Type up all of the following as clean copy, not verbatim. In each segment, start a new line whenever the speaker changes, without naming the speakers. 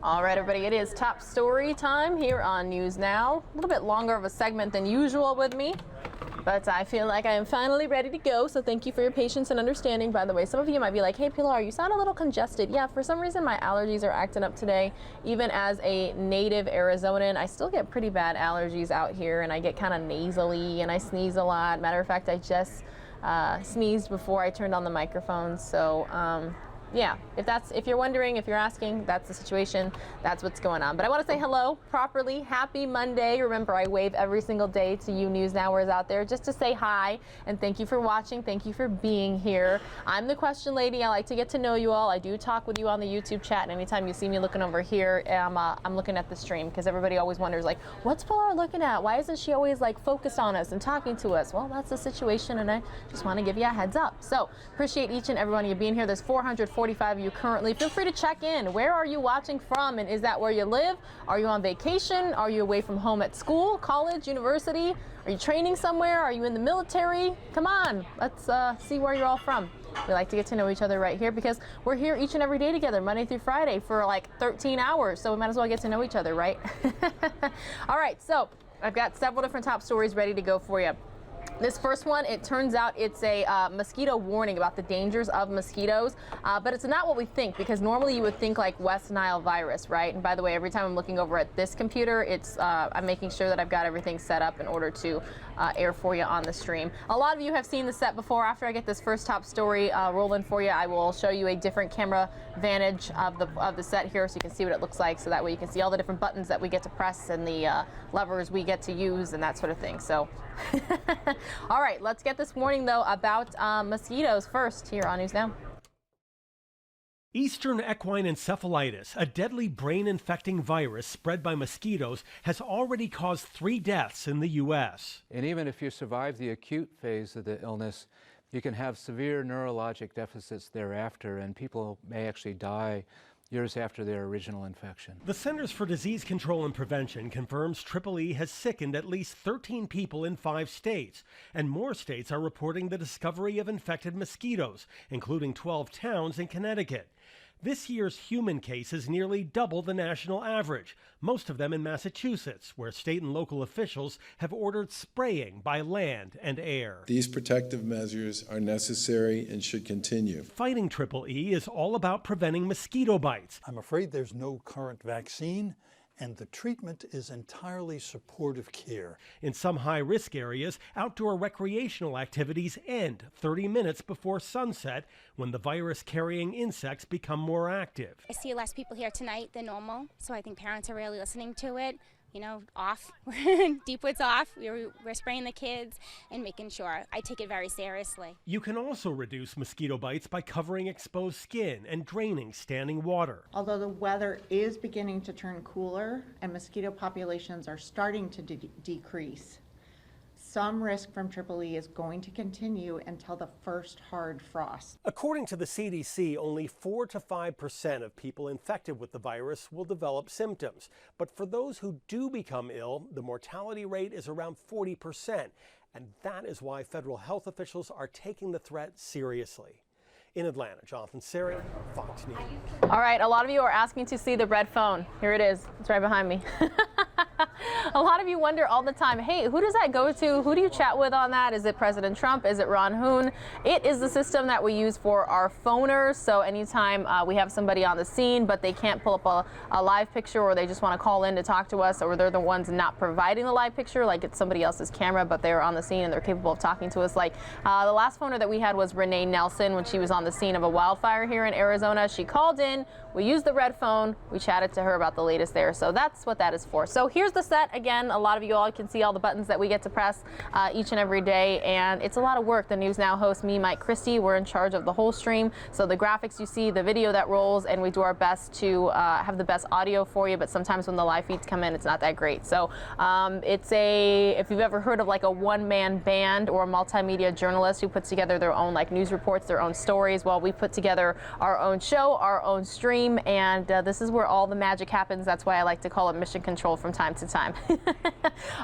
All right, everybody, it is top story time here on News Now. A little bit longer of a segment than usual with me, but I feel like I am finally ready to go, so thank you for your patience and understanding. By the way, some of you might be like, hey, Pilar, you sound a little congested. Yeah, for some reason, my allergies are acting up today. Even as a native Arizonan, I still get pretty bad allergies out here, and I get kind of nasally, and I sneeze a lot. Matter of fact, I just sneezed before I turned on the microphone, so yeah, if you're wondering, if you're asking, that's the situation. That's what's going on. But I want to say hello properly. Happy Monday. Remember, I wave every single day to you News Nowers out there just to say hi and thank you for watching. Thank you for being here. I'm the question lady. I like to get to know you all. I do talk with you on the YouTube chat, and anytime you see me looking over here, I'm looking at the stream because everybody always wonders, like, what's Pilar looking at? Why isn't she always like focused on us and talking to us? Well, that's the situation, and I just want to give you a heads up. So appreciate each and every one of you being here. There's 445 of you currently. Feel free to check in. Where are you watching from, and is that where you live? Are you on vacation? Are you away from home at school, college, university? Are you training somewhere? Are you in the military? Come on, let's see where you're all from. We like to get to know each other right here because we're here each and every day together, Monday through Friday, for like 13 hours, so we might as well get to know each other, right? All right, so I've got several different top stories ready to go for you. This first one, it turns out it's a mosquito warning about the dangers of mosquitoes, but it's not what we think, because normally you would think like West Nile virus, right? And by the way, every time I'm looking over at this computer, I'm making sure that I've got everything set up in order to air for you on the stream. A lot of you have seen the set before. After I get this first top story rolling for you, I will show you a different camera vantage of the set here so you can see what it looks like, so that way you can see all the different buttons that we get to press and the levers we get to use and that sort of thing. So all right, let's get this warning though about mosquitoes first here on News Now.
Eastern equine encephalitis, a deadly brain-infecting virus spread by mosquitoes, has already caused 3 deaths in the U.S.
And even if you survive the acute phase of the illness, you can have severe neurologic deficits thereafter, and people may actually die years after their original infection.
The Centers for Disease Control and Prevention confirms EEE has sickened at least 13 people in 5 states, and more states are reporting the discovery of infected mosquitoes, including 12 towns in Connecticut. This year's human cases nearly double the national average, most of them in Massachusetts, where state and local officials have ordered spraying by land and air.
These protective measures are necessary and should continue.
Fighting EEE is all about preventing mosquito bites.
I'm afraid there's no current vaccine, and the treatment is entirely supportive care.
In some high-risk areas, outdoor recreational activities end 30 minutes before sunset when the virus-carrying insects become more active.
I see less people here tonight than normal, so I think parents are really listening to it. You know, off, Deepwood's off, we're spraying the kids and making sure. I take it very seriously.
You can also reduce mosquito bites by covering exposed skin and draining standing water.
Although the weather is beginning to turn cooler and mosquito populations are starting to decrease, some risk from EEE is going to continue until the first hard frost.
According to the CDC, only 4 to 5% of people infected with the virus will develop symptoms. But for those who do become ill, the mortality rate is around 40%. And that is why federal health officials are taking the threat seriously. In Atlanta, Jonathan Seri, Fox News.
All right, a lot of you are asking to see the red phone. Here it is. It's right behind me. A lot of you wonder all the time, hey, who does that go to? Who do you chat with on that? Is it President Trump? Is it Ron Hoon? It is the system that we use for our phoners. So anytime we have somebody on the scene, but they can't pull up a live picture, or they just want to call in to talk to us, or they're the ones not providing the live picture, like it's somebody else's camera, but they're on the scene and they're capable of talking to us. Like the last phoner that we had was Renee Nelson when she was on the scene of a wildfire here in Arizona. She called in, we used the red phone, we chatted to her about the latest there. So that's what that is for. So here's the set. Again, a lot of you all can see all the buttons that we get to press each and every day, and it's a lot of work. The News Now host, me, Mike Christie, we're in charge of the whole stream. So the graphics you see, the video that rolls, and we do our best to have the best audio for you, but sometimes when the live feeds come in, it's not that great. So if you've ever heard of like a one-man band or a multimedia journalist who puts together their own like news reports, their own stories, well, we put together our own show, our own stream, and this is where all the magic happens. That's why I like to call it mission control from time to time.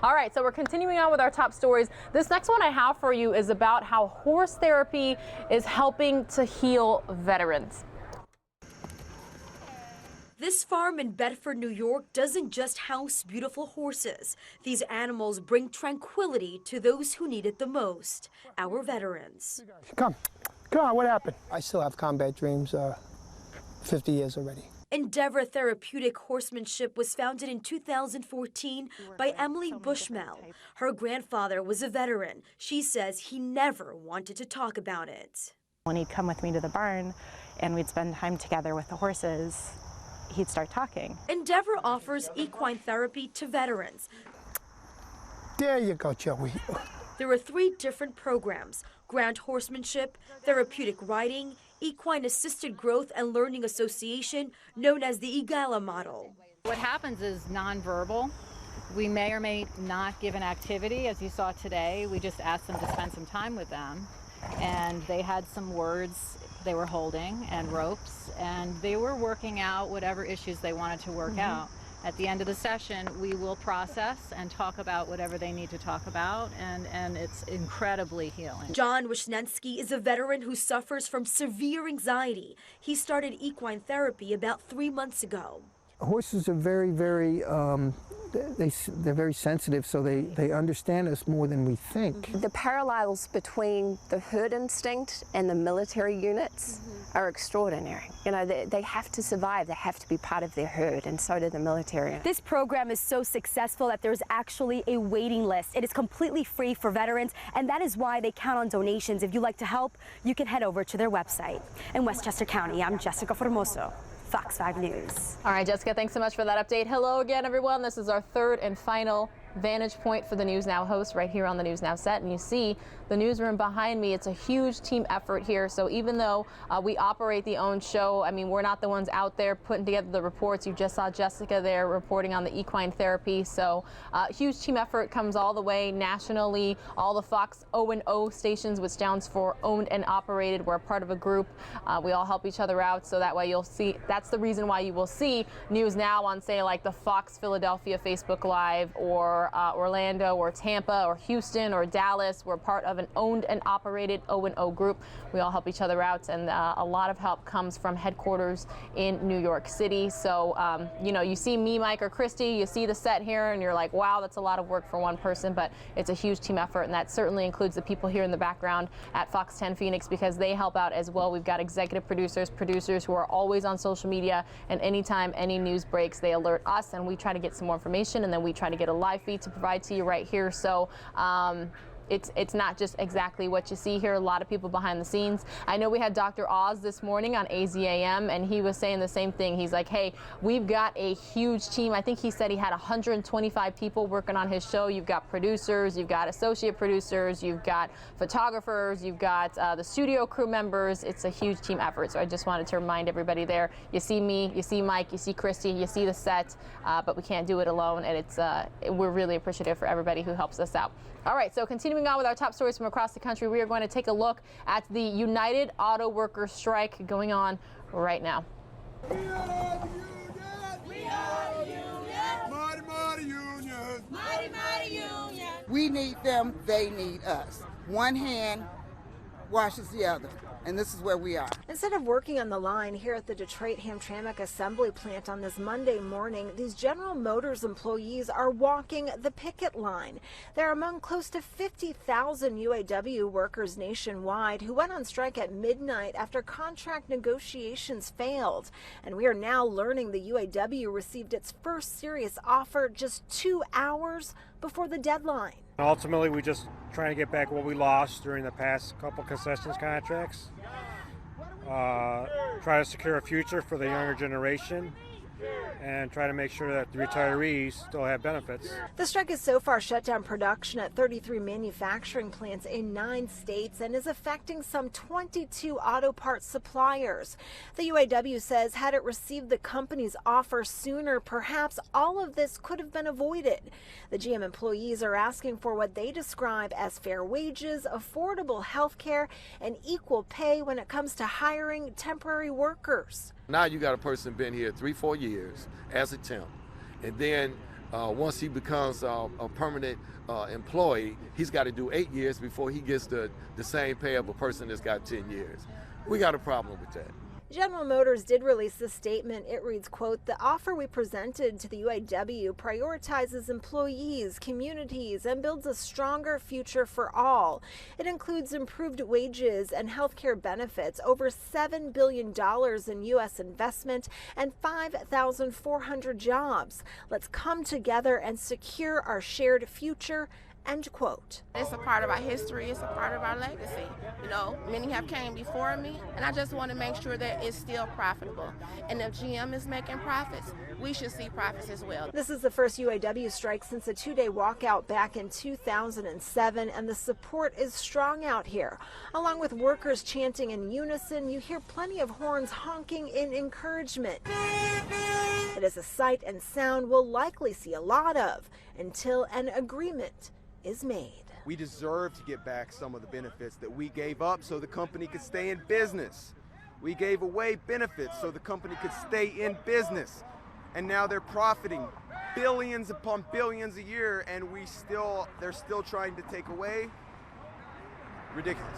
All right, so we're continuing on with our top stories. This next one I have for you is about how horse therapy is helping to heal veterans.
This farm in Bedford, New York doesn't just house beautiful horses. These animals bring tranquility to those who need it the most, our veterans.
Come on, what happened? I still have combat dreams, 50 years already.
Endeavor Therapeutic Horsemanship was founded in 2014 by Emily Bushmel. Her grandfather was a veteran. She says he never wanted to talk about it.
When he'd come with me to the barn and we'd spend time together with the horses, he'd start talking.
Endeavor offers equine therapy to veterans.
There you go, Joey.
There are 3 different programs: Grand Horsemanship, Therapeutic Riding, Equine Assisted Growth and Learning Association, known as the EGALA model.
What happens is nonverbal. We may or may not give an activity, as you saw today. We just asked them to spend some time with them, and they had some words they were holding and ropes, and they were working out whatever issues they wanted to work out. At the end of the session, we will process and talk about whatever they need to talk about, and it's incredibly healing.
John Wisniewski is a veteran who suffers from severe anxiety. He started equine therapy about 3 months ago.
Horses are very, they're very sensitive, so they understand us more than we think.
The parallels between the herd instinct and the military units are extraordinary. You know, they have to survive, they have to be part of their herd, and so do the military.
This program is so successful that there's actually a waiting list. It is completely free for veterans, and that is why they count on donations. If you'd like to help, you can head over to their website. In Westchester County, I'm Jessica Formoso, Fox 5 News.
All right, Jessica, thanks so much for that update. Hello again, everyone. This is our 3rd and final vantage point for the News Now host right here on the News Now set. And you see the newsroom behind me. It's a huge team effort here. So even though we operate the own show, I mean, we're not the ones out there putting together the reports. You just saw Jessica there reporting on the equine therapy. So huge team effort comes all the way nationally. All the Fox O&O stations, which stands for owned and operated. We're a part of a group. We all help each other out. So that way you'll see, that's the reason why you will see News Now on, say, like the Fox Philadelphia Facebook Live, or Orlando or Tampa or Houston or Dallas. We're part of an owned and operated O&O group. We all help each other out, and a lot of help comes from headquarters in New York City. So, you know, you see me, Mike, or Christy, you see the set here, and you're like, wow, that's a lot of work for one person, but it's a huge team effort, and that certainly includes the people here in the background at Fox 10 Phoenix, because they help out as well. We've got executive producers who are always on social media, and anytime any news breaks, they alert us, and we try to get some more information, and then we try to get a live feed to provide to you right here. So it's not just exactly what you see here. A lot of people behind the scenes. I know we had Dr. Oz this morning on AZAM, and he was saying the same thing. He's like, hey, we've got a huge team. I think he said he had 125 people working on his show. You've got producers, you've got associate producers, you've got photographers, you've got the studio crew members. It's a huge team effort. So I just wanted to remind everybody there. You see me, you see Mike, you see Christy, you see the set, but we can't do it alone, and we're really appreciative for everybody who helps us out. All right, so continuing on with our top stories from across the country, we are going to take a look at the United Auto Workers strike going on right now.
We are the union. Mighty, mighty union. Mighty, mighty union.
We need them, they need us. One hand washes the other. And this is where we are.
Instead of working on the line here at the Detroit Hamtramck assembly plant on this Monday morning, these General Motors employees are walking the picket line. They're among close to 50,000 UAW workers nationwide who went on strike at midnight after contract negotiations failed. And we are now learning the UAW received its first serious offer just 2 hours before the deadline.
Ultimately, we just trying to get back what we lost during the past couple concessions contracts. Try to secure a future for the younger generation, and try to make sure that the retirees still have benefits.
The strike has so far shut down production at 33 manufacturing plants in 9 states and is affecting some 22 auto parts suppliers. The UAW says had it received the company's offer sooner, perhaps all of this could have been avoided. The GM employees are asking for what they describe as fair wages, affordable health care, and equal pay when it comes to hiring temporary workers.
Now you got a person been here 3-4 years as a temp, and then once he becomes a permanent employee, he's got to do 8 years before he gets the same pay of a person that's got 10 years. We got a problem with that.
General Motors did release this statement. It reads, quote, "The offer we presented to the UAW prioritizes employees, communities, and builds a stronger future for all. It includes improved wages and health care benefits, over $7 billion in U.S. investment, and 5,400 jobs. Let's come together and secure our shared future." End quote.
It's a part of our history. It's a part of our legacy. You know, many have came before me, and I just want to make sure that it's still profitable. And if GM is making profits, we should see profits as well.
This is the first UAW strike since a two-day walkout back in 2007, and the support is strong out here. Along with workers chanting in unison, you hear plenty of horns honking in encouragement. It is a sight and sound we'll likely see a lot of until an agreement is made.
We deserve to get back some of the benefits that we gave up so the company could stay in business. We gave away benefits so the company could stay in business. And now they're profiting billions upon billions a year, and they're still trying to take away. Ridiculous.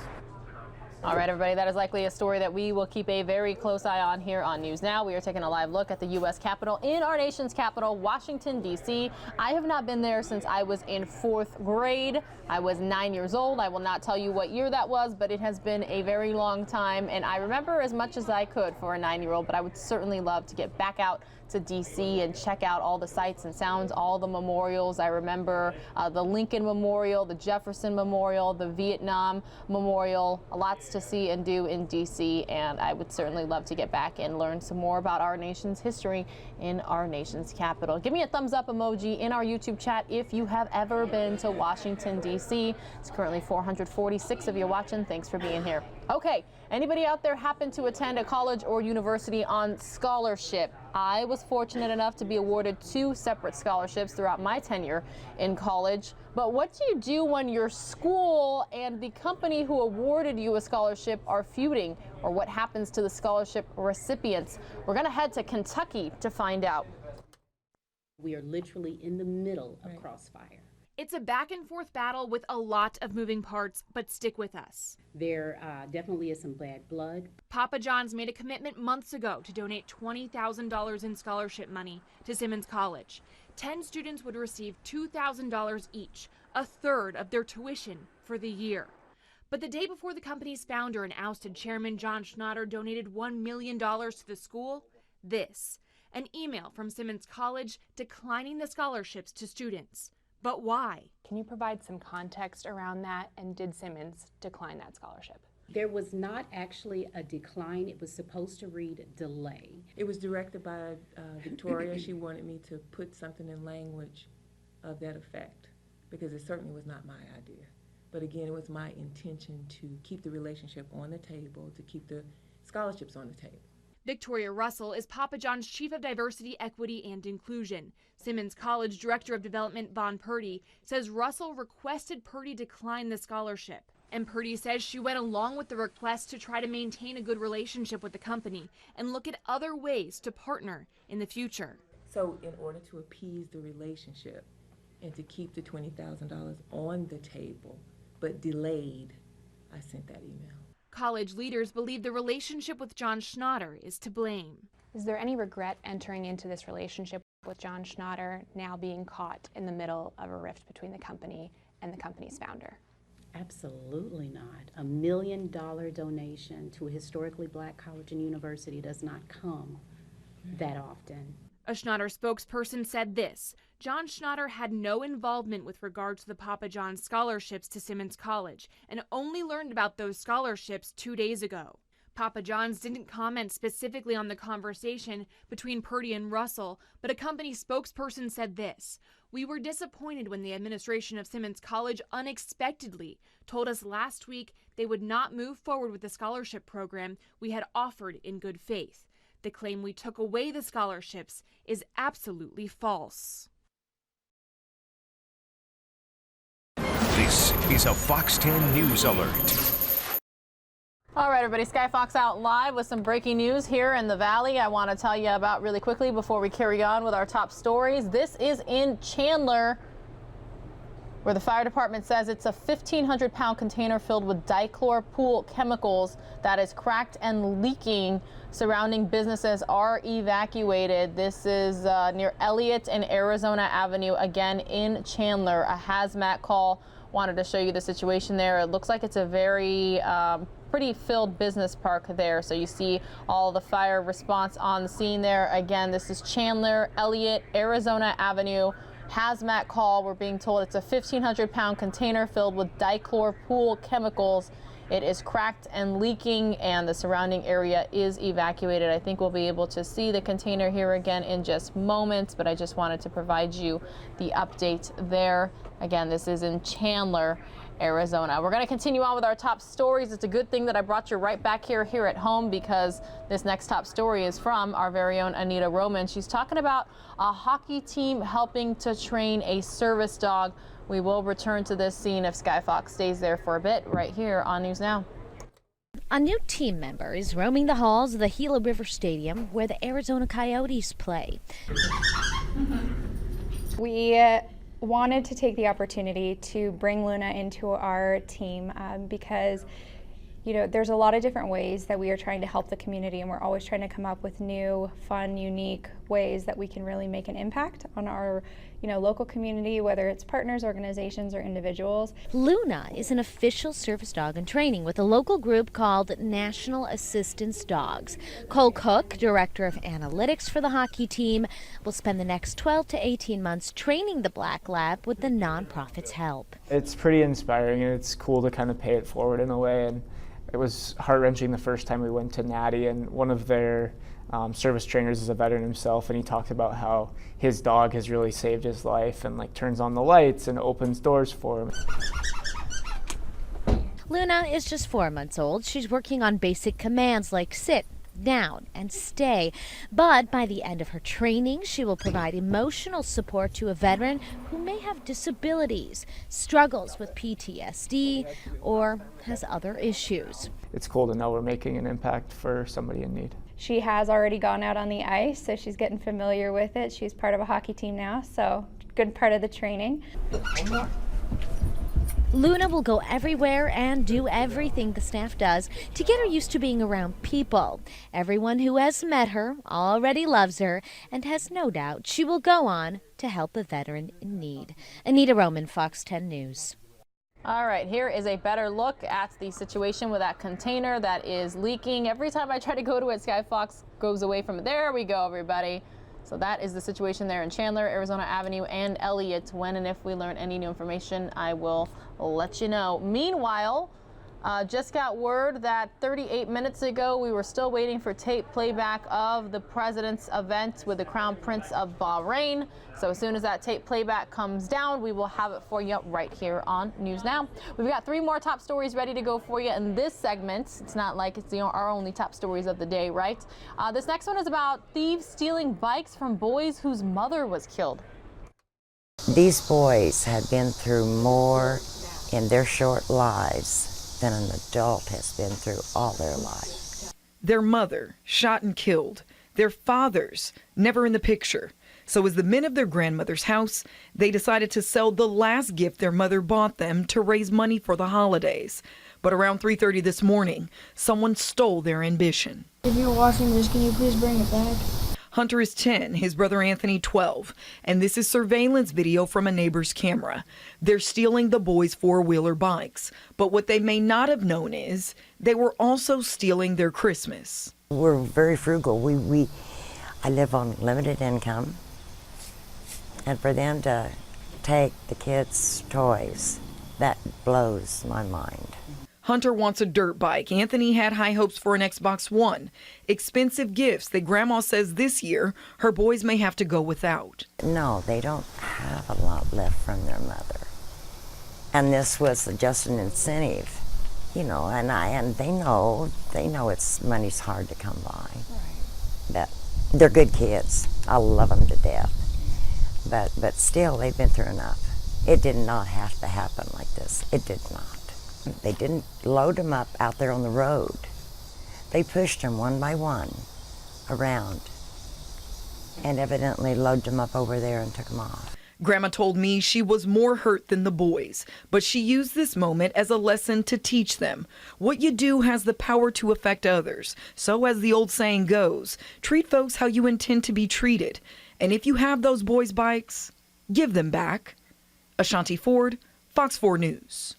All right, everybody, that is likely a story that we will keep a very close eye on here on News Now. We are taking a live look at the U.S. Capitol in our nation's capital, Washington, D.C. I have not been there since I was in 4th grade. I was 9 years old. I will not tell you what year that was, but it has been a very long time, and I remember as much as I could for a 9-year-old, but I would certainly love to get back out to D.C. and check out all the sights and sounds, all the memorials. I remember the Lincoln Memorial, the Jefferson Memorial, the Vietnam Memorial. Lots to see and do in D.C., and I would certainly love to get back and learn some more about our nation's history in our nation's capital. Give me a thumbs up emoji in our YouTube chat if you have ever been to Washington, D.C. It's currently 446 of you watching. Thanks for being here. Okay, anybody out there happen to attend a college or university on scholarship? I was fortunate enough to be awarded 2 separate scholarships throughout my tenure in college. But what do you do when your school and the company who awarded you a scholarship are feuding? Or what happens to the scholarship recipients? We're going to head to Kentucky to find out.
We are literally in the middle of crossfire.
It's a back and forth battle with a lot of moving parts, but stick with us.
There definitely is some bad blood.
Papa John's made a commitment months ago to donate $20,000 in scholarship money to Simmons College. 10 students would receive $2,000 each, a third of their tuition for the year. But the day before the company's founder and ousted chairman John Schnatter donated $1 million to the school, an email from Simmons College declining the scholarships to students. But why?
Can you provide some context around that, and did Simmons decline that scholarship?
There was not actually a decline. It was supposed to read delay.
It was directed by Victoria. She wanted me to put something in language of that effect, because it certainly was not my idea. But again, it was my intention to keep the relationship on the table, to keep the scholarships on the table.
Victoria Russell is Papa John's Chief of Diversity, Equity, and Inclusion. Simmons College Director of Development Vaughn Purdy says Russell requested Purdy decline the scholarship. And Purdy says she went along with the request to try to maintain a good relationship with the company and look at other ways to partner in the future.
So in order to appease the relationship and to keep the $20,000 on the table, but delayed, I sent that email.
College leaders believe the relationship with John Schnatter is to blame.
Is there any regret entering into this relationship with John Schnatter, now being caught in the middle of a rift between the company and the company's founder?
Absolutely not. $1 million donation to a historically black college and university does not come that often.
A Schnatter spokesperson said this: John Schnatter had no involvement with regard to the Papa John's scholarships to Simmons College and only learned about those scholarships 2 days ago. Papa John's didn't comment specifically on the conversation between Purdy and Russell, but a company spokesperson said this: "We were disappointed when the administration of Simmons College unexpectedly told us last week they would not move forward with the scholarship program we had offered in good faith. The claim we took away the scholarships is absolutely false."
This is a Fox 10 News Alert.
All right, everybody, Sky Fox out live with some breaking news here in the Valley. I want to tell you about really quickly before we carry on with our top stories. This is in Chandler. where the fire department says it's a 1,500-pound container filled with dichloropool chemicals that is cracked and leaking. Surrounding businesses are evacuated. This is near Elliott and Arizona Avenue, again in Chandler. A hazmat call. Wanted to show you the situation there. It looks like it's a very pretty filled business park there. So you see all the fire response on the scene there. Again, this is Chandler, Elliott, Arizona Avenue. Hazmat call. We're being told it's a 1,500-pound container filled with dichloropool chemicals. It is cracked and leaking, and the surrounding area is evacuated. I think we'll be able to see the container here again in just moments, but I just wanted to provide you the update there. Again, this is in Chandler, Arizona. We're going to continue on with our top stories. It's a good thing that I brought you right back here at home, because this next top story is from our very own Anita Roman. She's talking about a hockey team helping to train a service dog. We will return to this scene if Sky Fox stays there for a bit right here on News Now.
A new team member is roaming the halls of the Gila River Stadium where the Arizona Coyotes play.
We wanted to take the opportunity to bring Luna into our team because, you know, there's a lot of different ways that we are trying to help the community, and we're always trying to come up with new, fun, unique ways that we can really make an impact on our, local community, whether it's partners, organizations, or individuals.
Luna is an official service dog in training with a local group called National Assistance Dogs. Cole Cook, director of analytics for the hockey team, will spend the next 12 to 18 months training the Black Lab with the nonprofit's help.
It's pretty inspiring, and it's cool to kind of pay it forward in a way. And it was heart-wrenching the first time we went to Natty, and one of their service trainers is a veteran himself, and he talked about how his dog has really saved his life and turns on the lights and opens doors for him.
Luna is just 4 months old. She's working on basic commands like sit, down, and stay. But by the end of her training, she will provide emotional support to a veteran who may have disabilities, struggles with PTSD, or has other issues.
It's cool to know we're making an impact for somebody in need.
She has already gone out on the ice, so she's getting familiar with it. She's part of a hockey team now, so good part of the training.
Luna will go everywhere and do everything the staff does to get her used to being around people. Everyone who has met her already loves her and has no doubt she will go on to help a veteran in need. Anita Roman, Fox 10 News.
All right, here is a better look at the situation with that container that is leaking. Every time I try to go to it, Sky Fox goes away from it. There we go, everybody. So that is the situation there in Chandler, Arizona Avenue, and Elliott. When and if we learn any new information, I will let you know. Meanwhile, just got word that 38 minutes ago, we were still waiting for tape playback of the president's event with the Crown Prince of Bahrain. So as soon as that tape playback comes down, we will have it for you right here on News Now. We've got 3 more top stories ready to go for you in this segment. It's not like it's our only top stories of the day, right? This next one is about thieves stealing bikes from boys whose mother was killed.
These boys have been through more in their short lives than an adult has been through all their life.
Their mother shot and killed. Their fathers never in the picture. So as the men of their grandmother's house, they decided to sell the last gift their mother bought them to raise money for the holidays. But around 3:30 this morning, someone stole their ambition.
If you're watching this, can you please bring it back?
Hunter is 10, his brother Anthony 12, and this is surveillance video from a neighbor's camera. They're stealing the boys' four-wheeler bikes, but what they may not have known is they were also stealing their Christmas.
We're very frugal. I live on limited income, and for them to take the kids' toys, that blows my mind.
Hunter wants a dirt bike. Anthony had high hopes for an Xbox One. Expensive gifts that Grandma says this year her boys may have to go without.
No, they don't have a lot left from their mother. And this was just an incentive, and they know money's hard to come by. Right. But they're good kids. I love them to death. But still, they've been through enough. It did not have to happen like this. It did not. They didn't load them up out there on the road. They pushed them one by one around and evidently loaded them up over there and took them off.
Grandma told me she was more hurt than the boys, but she used this moment as a lesson to teach them. What you do has the power to affect others. So as the old saying goes, treat folks how you intend to be treated. And if you have those boys' bikes, give them back. Ashanti Ford, Fox 4 News.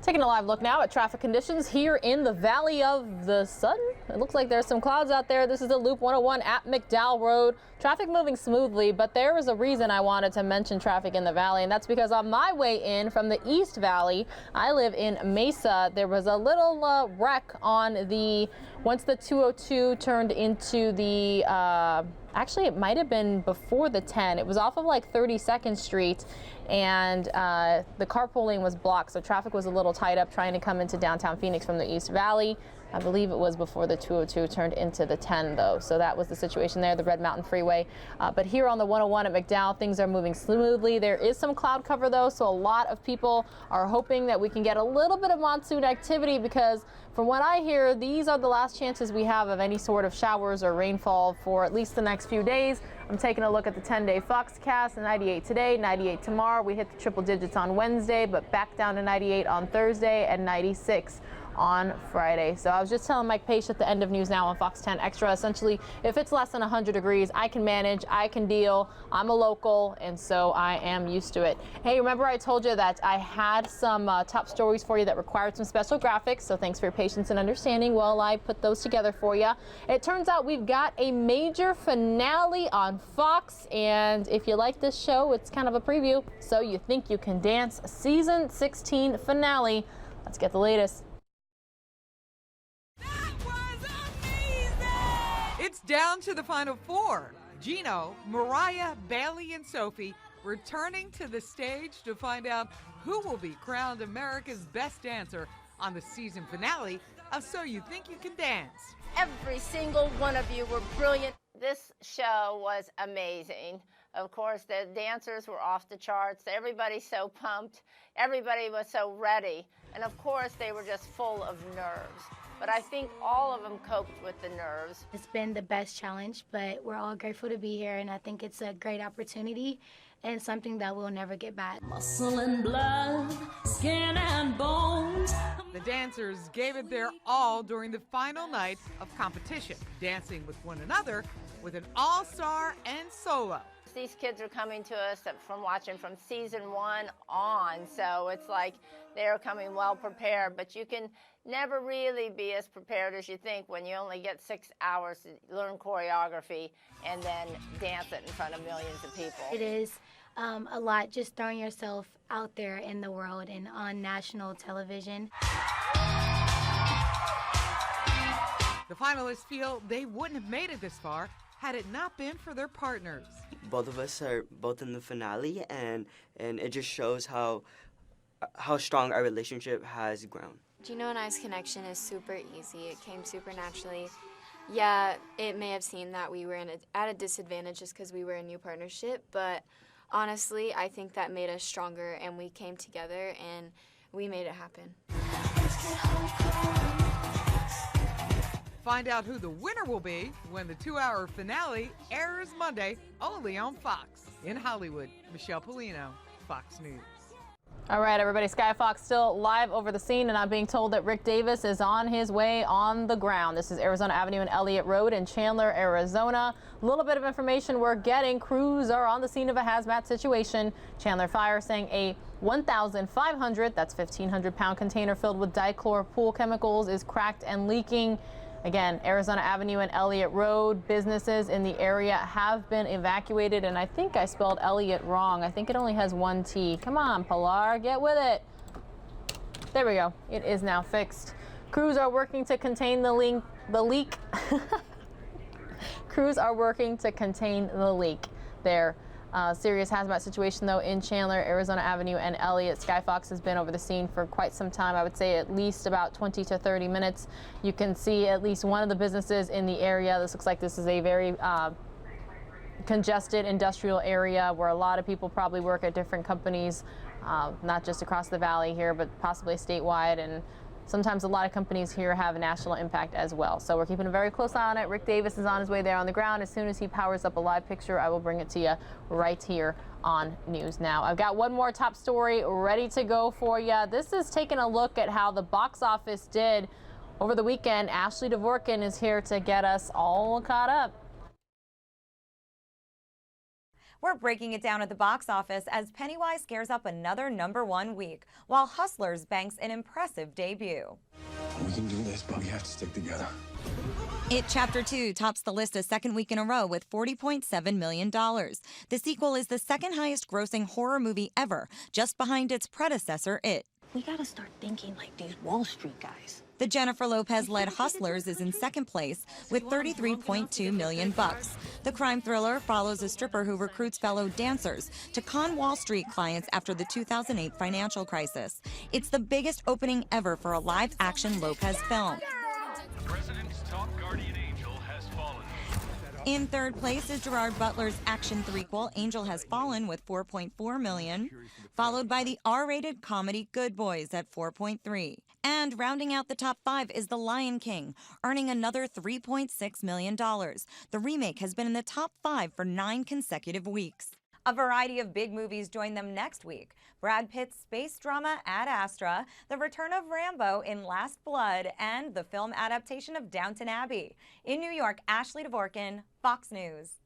Taking a live look now at traffic conditions here in the Valley of the Sun. It looks like there's some clouds out there. This is the Loop 101 at McDowell Road. Traffic moving smoothly, but there is a reason I wanted to mention traffic in the valley, and that's because on my way in from the East Valley, I live in Mesa, there was a little wreck on once the 202 turned into the, actually it might have been before the 10. It was off of like 32nd Street, and the carpool lane was blocked, so traffic was a little tied up trying to come into downtown Phoenix from the East Valley. I believe it was before the 202 turned into the 10, though, so that was the situation there, the Red Mountain Freeway. But here on the 101 at McDowell, things are moving smoothly. There is some cloud cover, though, so a lot of people are hoping that we can get a little bit of monsoon activity, because from what I hear, these are the last chances we have of any sort of showers or rainfall for at least the next few days. I'm taking a look at the 10-day Foxcast, 98 today, 98 tomorrow. We hit the triple digits on Wednesday, but back down to 98 on Thursday and 96 on Friday. So I was just telling Mike Page at the end of News Now on Fox 10 Extra, essentially, if it's less than 100 degrees, I can manage, I can deal. I'm a local, and so I am used to it. Hey, remember I told you that I had some top stories for you that required some special graphics, so thanks for your patience and understanding while I put those together for you. It turns out we've got a major finale on Fox, and if you like this show, it's kind of a preview. So You Think You Can Dance season 16 finale. Let's get the latest.
It's down to the final four. Gino, Mariah, Bailey, and Sophie returning to the stage to find out who will be crowned America's Best Dancer on the season finale of So You Think You Can Dance.
Every single one of you were brilliant. This show was amazing. Of course, the dancers were off the charts. Everybody's so pumped. Everybody was so ready. And of course, they were just full of nerves. But I think all of them coped with the nerves.
It's been the best challenge, but we're all grateful to be here, and I think it's a great opportunity and something that we'll never get back.
Muscle and blood, skin and bones. The dancers gave it their all during the final night of competition, dancing with one another with an all-star and solo.
These kids are coming to us from watching from season 1 on, so it's like they're coming well prepared, but you can never really be as prepared as you think when you only get 6 hours to learn choreography and then dance it in front of millions of people.
It is a lot, just throwing yourself out there in the world and on national television.
The finalists feel they wouldn't have made it this far had it not been for their partners.
Both of us are both in the finale, and it just shows how strong our relationship has grown.
Gino and I's connection is super easy. It came super naturally. Yeah, it may have seemed that we were at a disadvantage just because we were a new partnership, but honestly, I think that made us stronger, and we came together and we made it happen.
Find out who the winner will be when the 2-hour finale airs Monday, only on Fox. In Hollywood, Michelle Polino, Fox News.
All right, everybody, Sky Fox still live over the scene, and I'm being told that Rick Davis is on his way on the ground. This is Arizona Avenue and Elliott Road in Chandler, Arizona. A little bit of information we're getting. Crews are on the scene of a hazmat situation. Chandler Fire saying a 1,500, that's 1,500-pound container filled with dichloropool chemicals is cracked and leaking. Again, Arizona Avenue and Elliott Road, businesses in the area have been evacuated, and I think I spelled Elliott wrong. I think it only has one T. Come on, Pilar, get with it. There we go. It is now fixed. Crews are working to contain the leak. Crews are working to contain the leak there. Serious hazmat situation, though, in Chandler, Arizona Avenue and Elliott. Sky Fox has been over the scene for quite some time. I would say at least about 20 to 30 minutes. You can see at least one of the businesses in the area. This looks like this is a very congested industrial area where a lot of people probably work at different companies, not just across the valley here, but possibly statewide. And sometimes a lot of companies here have a national impact as well. So we're keeping a very close eye on it. Rick Davis is on his way there on the ground. As soon as he powers up a live picture, I will bring it to you right here on News Now. I've got one more top story ready to go for you. This is taking a look at how the box office did over the weekend. Ashley Dvorkin is here to get us all caught up.
We're breaking it down at the box office as Pennywise scares up another #1 week, while Hustlers banks an impressive debut.
We can do this, but we have to stick together.
It Chapter 2 tops the list a second week in a row with $40.7 million. The sequel is the second highest grossing horror movie ever, just behind its predecessor, It.
We gotta start thinking like these Wall Street guys.
The Jennifer Lopez-led Hustlers is in second place with $33.2 million. The crime thriller follows a stripper who recruits fellow dancers to con Wall Street clients after the 2008 financial crisis. It's the biggest opening ever for a live-action Lopez film.
The president's top guardian angel has fallen.
In third place is Gerard Butler's action threequel, Angel Has Fallen, with $4.4 million, followed by the R-rated comedy Good Boys at $4.3. And rounding out the top 5 is The Lion King, earning another $3.6 million. The remake has been in the top 5 for 9 consecutive weeks. A variety of big movies join them next week. Brad Pitt's space drama Ad Astra, the return of Rambo in Last Blood, and the film adaptation of Downton Abbey. In New York, Ashley Dvorkin, Fox News.